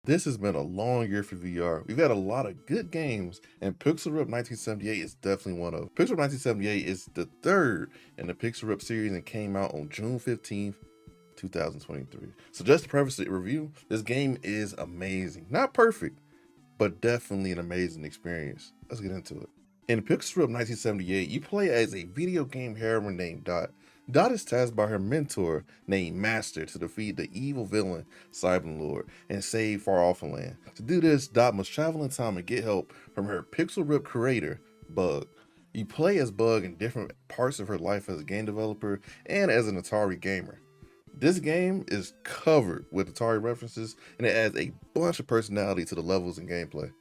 This has been a long year for VR. We've had a lot of good games, and Pixel Rip 1978 is definitely one of them. Pixel Rip 1978 is the third in the Pixel Rip series and came out on June 15th, 2023. So just to preface the review, this game is amazing. Not perfect, but definitely an amazing experience. Let's get into it. In Pixel Rip 1978, you play as a video game heroine named Dot. Dot is tasked by her mentor named Master to defeat the evil villain Cyber Lord and save Far Off Land. To do this, Dot must travel in time and get help from her Pixel Rip creator, Bug. You play as Bug in different parts of her life as a game developer and as an Atari gamer. This game is covered with Atari references and it adds a bunch of personality to the levels and gameplay.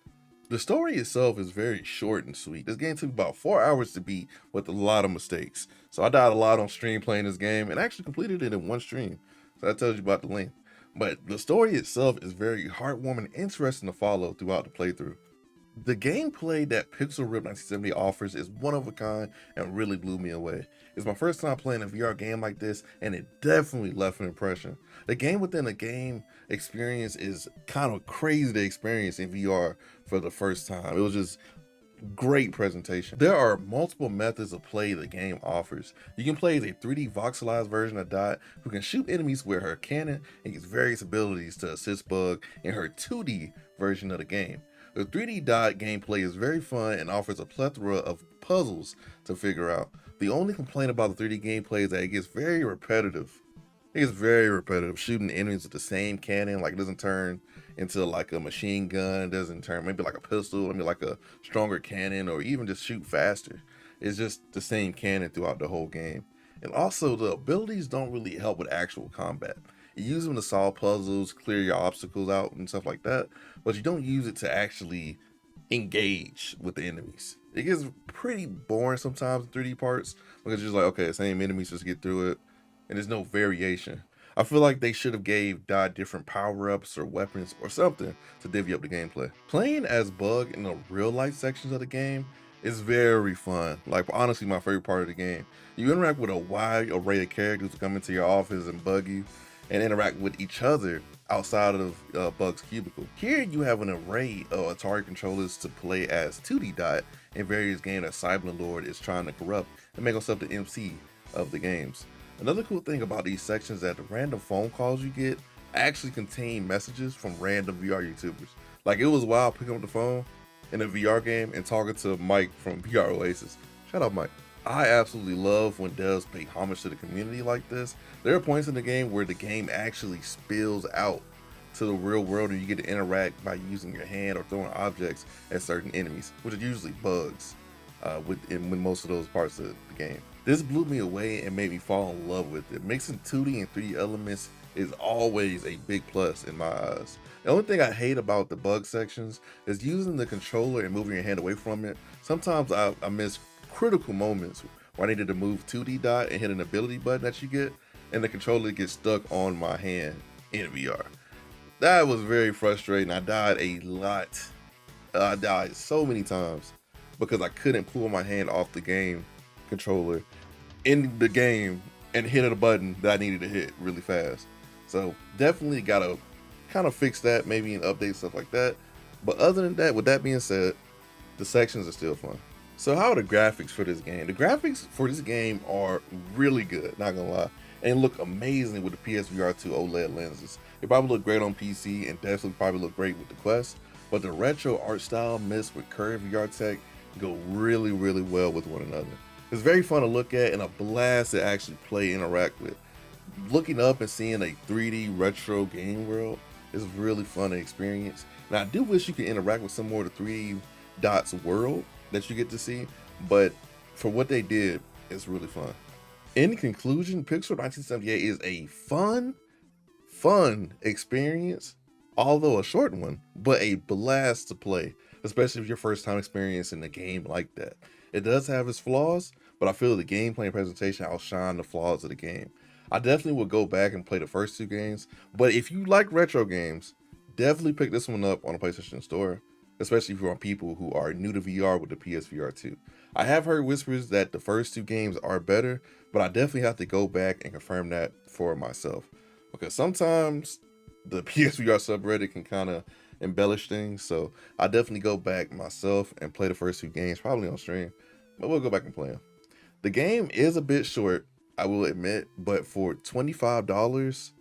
The story itself is very short and sweet. This game took about 4 hours to beat with a lot of mistakes. So I died a lot on stream playing this game and actually completed it in one stream. So that tells you about the length. But the story itself is very heartwarming and interesting to follow throughout the playthrough. The gameplay that Pixel Rip 1970 offers is one of a kind and really blew me away. It's my first time playing a VR game like this, and it definitely left an impression. The game within a game experience is kind of crazy to experience in VR for the first time. It was just great presentation. There are multiple methods of play the game offers. You can play as a 3D voxelized version of Dot who can shoot enemies with her cannon and gets various abilities to assist Bug in her 2D version of the game. The 3D Dot gameplay is very fun and offers a plethora of puzzles to figure out. The only complaint about the 3D gameplay is that it gets very repetitive. It gets very repetitive, shooting enemies with the same cannon, like it doesn't turn into like a machine gun, it doesn't turn maybe like a pistol, maybe like a stronger cannon, or even just shoot faster. It's just the same cannon throughout the whole game. And also the abilities don't really help with actual combat. You use them to solve puzzles, clear your obstacles out and stuff like that, but you don't use it to actually engage with the enemies. It gets pretty boring sometimes in 3D parts because you're just like, okay, same enemies, just get through it, and there's no variation. I feel like they should have gave Dot different power-ups or weapons or something to divvy up the gameplay. Playing as Bug in the real life sections of the game is very fun. Like honestly, my favorite part of the game. You interact with a wide array of characters who come into your office and bug you, and interact with each other outside of Bug's cubicle. Here you have an array of Atari controllers to play as 2D Dot in various games that Cyber Lord is trying to corrupt and make himself the MC of the games. Another cool thing about these sections is that the random phone calls you get actually contain messages from random VR YouTubers. Like it was wild picking up the phone in a VR game and talking to Mike from VR Oasis. Shout out Mike. I absolutely love when devs pay homage to the community like this. There are points in the game where the game actually spills out to the real world and you get to interact by using your hand or throwing objects at certain enemies, which are usually bugs with most of those parts of the game. This blew me away and made me fall in love with it. Mixing 2D and 3D elements is always a big plus in my eyes. The only thing I hate about the bug sections is using the controller and moving your hand away from it. Sometimes I miss critical moments where I needed to move 2D Dot and hit an ability button that you get, and the controller gets stuck on my hand in VR. That was very frustrating. I died a lot. I died so many times because I couldn't pull my hand off the game controller in the game and hit a button that I needed to hit really fast. So definitely gotta kind of fix that, maybe in update stuff like that. But other than that, with that being said, the sections are still fun. So how are the graphics for this game? The graphics for this game are really good, not gonna lie, and look amazing with the PSVR 2 OLED lenses. They probably look great on PC and definitely probably look great with the Quest, but the retro art style mixed with current VR tech go really, really well with one another. It's very fun to look at and a blast to actually play and interact with. Looking up and seeing a 3D retro game world is really fun to experience. Now I do wish you could interact with some more of the 3D Dots world that you get to see, but for what they did, it's really fun. In conclusion, Pixel 1978 is a fun experience, although a short one, but a blast to play, especially if your first time experiencing a game like that. It does have its flaws, but I feel the gameplay and presentation outshine the flaws of the game. I definitely would go back and play the first two games, but if you like retro games, definitely pick this one up on the PlayStation Store, especially if you're on people who are new to VR with the PSVR 2. I have heard whispers that the first two games are better, but I definitely have to go back and confirm that for myself. Because sometimes the PSVR subreddit can kind of embellish things. So I definitely go back myself and play the first two games, probably on stream, but we'll go back and play them. The game is a bit short, I will admit, but for $25,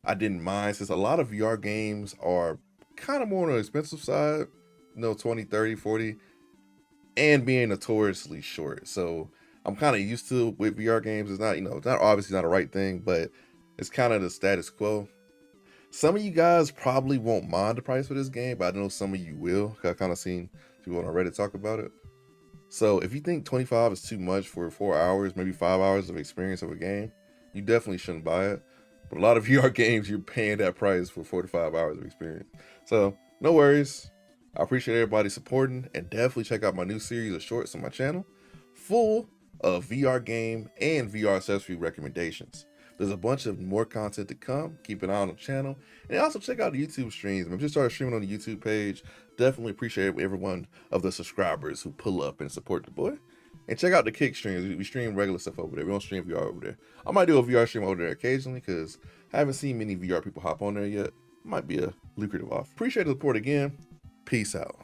I didn't mind, since a lot of VR games are kind of more on the expensive side, 20, 30, 40, and being notoriously short. So I'm kind of used to it with VR games. It's not, it's not obviously not a right thing, but it's kind of the status quo. Some of you guys probably won't mind the price for this game, but I know some of you will, 'cause I've kind of seen people on Reddit talk about it. So if you think 25 is too much for 4 hours, maybe 5 hours of experience of a game, you definitely shouldn't buy it. But a lot of VR games, you're paying that price for 4 to 5 hours of experience. So no worries. I appreciate everybody supporting, and definitely check out my new series of shorts on my channel, full of VR game and VR accessory recommendations. There's a bunch of more content to come. Keep an eye on the channel, and also check out the YouTube streams. I've just started streaming on the YouTube page. Definitely appreciate every one of the subscribers who pull up and support the boy. And check out the Kick streams. We stream regular stuff over there. We don't stream VR over there. I might do a VR stream over there occasionally, because I haven't seen many VR people hop on there yet. Might be a lucrative offer. Appreciate the support again. Peace out.